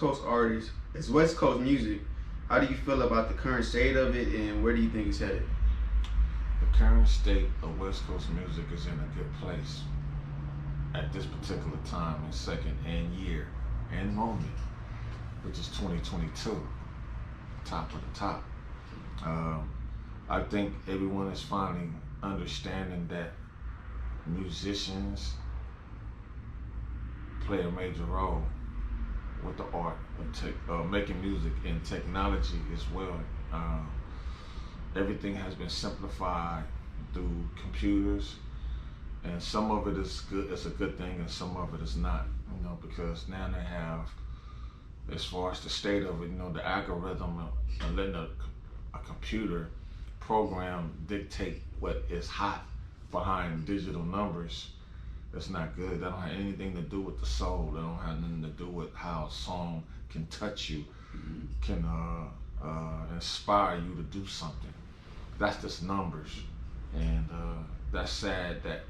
Coast artist, it's West Coast music. How do you feel about the current state of it, and where do you think it's headed? The current state of West Coast music is in a good place at this particular time and second and year and moment, which is 2022, top of the top. I think everyone is finally understanding that musicians play a major role with the art of making music and technology as well. Everything has been simplified through computers, and some of it is good. It's a good thing, and some of it is not. Because now they have, as far as the state of it, the algorithm of letting a computer program dictate what is hot behind digital numbers. It's not good. That don't have anything to do with the soul. That don't have nothing to do with how a song can touch you, can inspire you to do something. That's just numbers, and that's sad that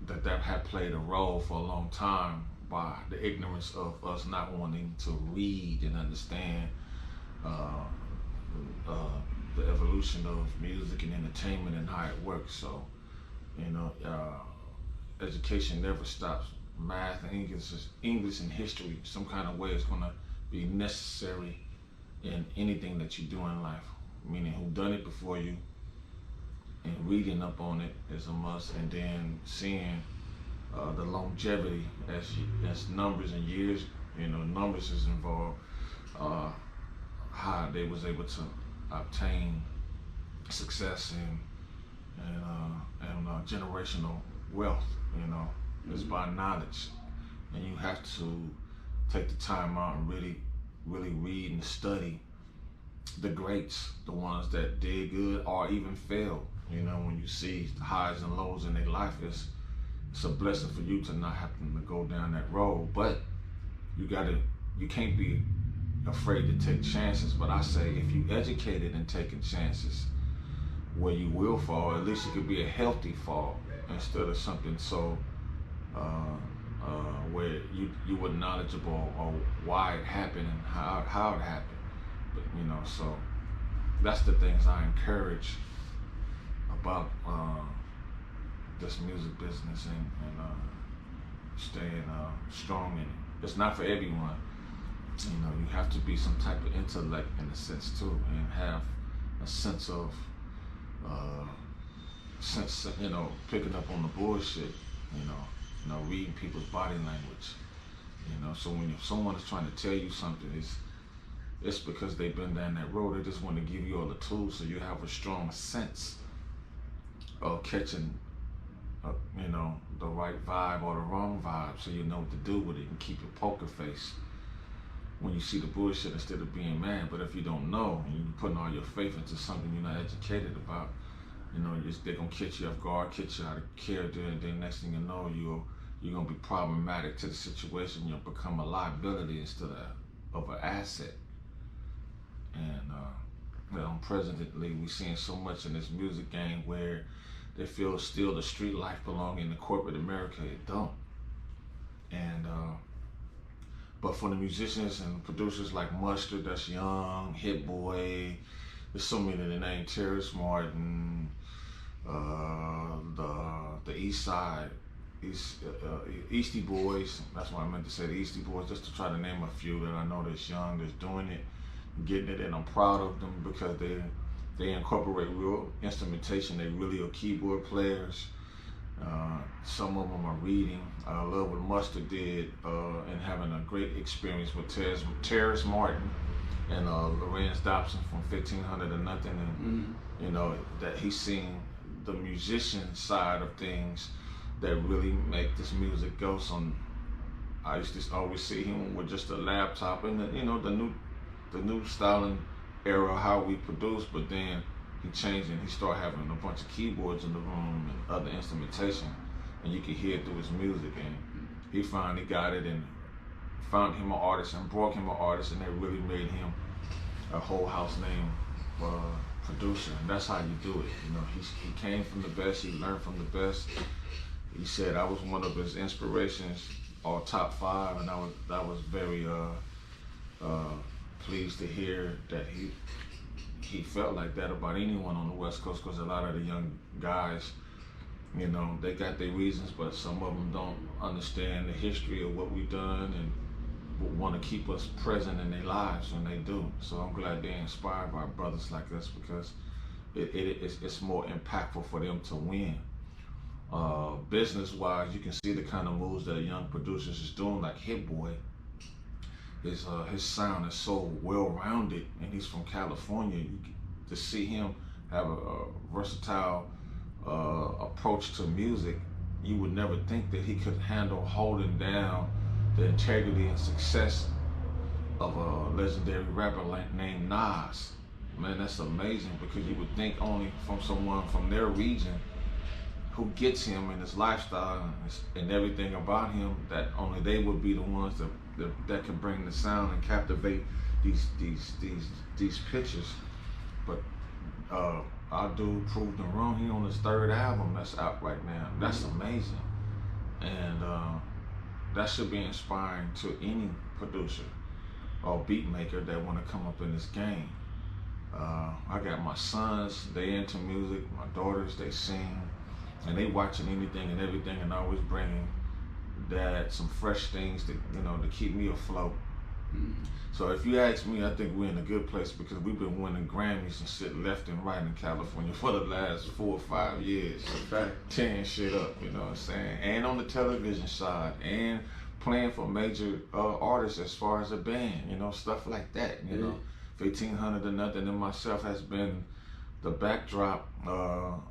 that had played a role for a long time by the ignorance of us not wanting to read and understand the evolution of music and entertainment and how it works. So, education never stops. Math and English and history, some kind of way, is going to be necessary in anything that you do in life. Meaning, who done it before you, and reading up on it is a must, and then seeing the longevity as numbers and years, numbers is involved, how they was able to obtain success and generational wealth. It's by knowledge, and you have to take the time out and really read and study the greats, the ones that did good or even failed. When you see the highs and lows in their life, it's a blessing for you to not have to go down that road. But you can't be afraid to take chances. But I say, if you educated and taking chances where you will fall, at least it could be a healthy fall instead of something so where you were knowledgeable or why it happened and how it happened. But so that's the things I encourage about this music business and staying strong in it. It's not for everyone. You have to be some type of intellect in a sense too, and have a sense of picking up on the bullshit. Reading people's body language. So when someone is trying to tell you something, it's because they've been down that road. They just want to give you all the tools so you have a strong sense of catching, the right vibe or the wrong vibe, so you know what to do with it and keep your poker face when you see the bullshit instead of being mad. But if you don't know and you're putting all your faith into something you're not educated about, they're gonna catch you off guard, catch you out of character, and then next thing you know, you're gonna be problematic to the situation. You'll become a liability instead of an asset. And presently, we're seeing so much in this music game where they feel still the street life belonging to corporate America. It don't. And but for the musicians and producers like Mustard, that's young, Hit Boy, there's so many that name, Terrace Martin, the East Side, Eastie Boys. That's why I meant to say the Eastie Boys, just to try to name a few that I know that's young, that's doing it, getting it, and I'm proud of them because they incorporate real instrumentation. They really are keyboard players. Some of them are reading. I love what Mustard did and having a great experience with Terrace Martin and Lorenz Dobson from 1500 to Nothin, and that he's seen the musician side of things that really make this music go. I used to always see him with just a laptop and the new styling era how we produce, but then he changed and he started having a bunch of keyboards in the room and other instrumentation, and you could hear it through his music, and he finally got it and found him an artist and brought him an artist, and they really made him a whole house name producer. And that's how you do it. He came from the best, he learned from the best. He said I was one of his inspirations all top 5, and I was very pleased to hear that he felt like that about anyone on the West Coast, because a lot of the young guys, you know, they got their reasons, but some of them don't understand the history of what we've done and want to keep us present in their lives when they do. So I'm glad they're inspired by brothers like us, because it's more impactful for them to win. Business-wise, you can see the kind of moves that young producers is doing, like Hit Boy. His sound is so well-rounded, and he's from California. To see him have a versatile approach to music, you would never think that he could handle holding down the integrity and success of a legendary rapper named Nas. Man, that's amazing, because you would think only from someone from their region who gets him and his lifestyle and everything about him, that only they would be the ones that can bring the sound and captivate these pictures. But our dude proved them wrong. He on his 3rd album that's out right now. That's amazing, and that should be inspiring to any producer or beat maker that want to come up in this game. I got my sons, they into music. My daughters, they sing, and they watching anything and everything, and I always bringing that some fresh things to, you know, to keep me afloat. So if you ask me, I think we're in a good place, because we've been winning Grammys and shit left and right in California for the last 4 or 5 years. Tearing shit up, you know what I'm saying? And on the television side, and playing for major artists as far as a band, you know, stuff like that, you know. 1500 or Nothin and myself has been the backdrop,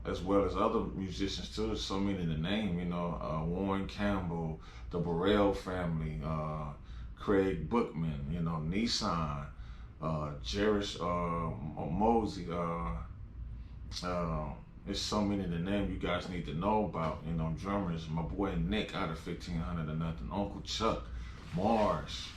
as well as other musicians too. There's so many to name, you know, Warren Campbell, the Burrell family, Craig Bookman, you know, Nissan, Jerish Mosey. There's so many to name you guys need to know about, you know, drummers. My boy Nick out of 1500 or Nothin, Uncle Chuck, Mars.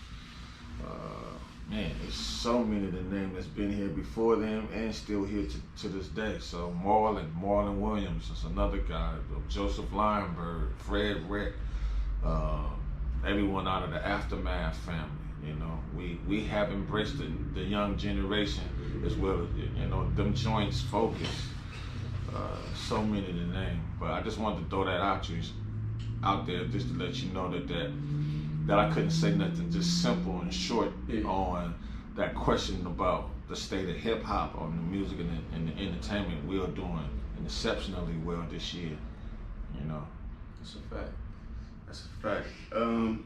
Man, there's so many to name that's been here before them and still here to this day. So Marlon Williams is another guy, Joseph Lionberg, Fred Rick, everyone out of the Aftermath family. You know, we have embraced the young generation as well as, you know, them joints focus. So many to name, but I just wanted to throw that out there just to let you know that I couldn't say nothing just simple and short on that question about the state of hip hop, on the music and the entertainment. We are doing exceptionally well this year, you know. That's a fact. That's a fact.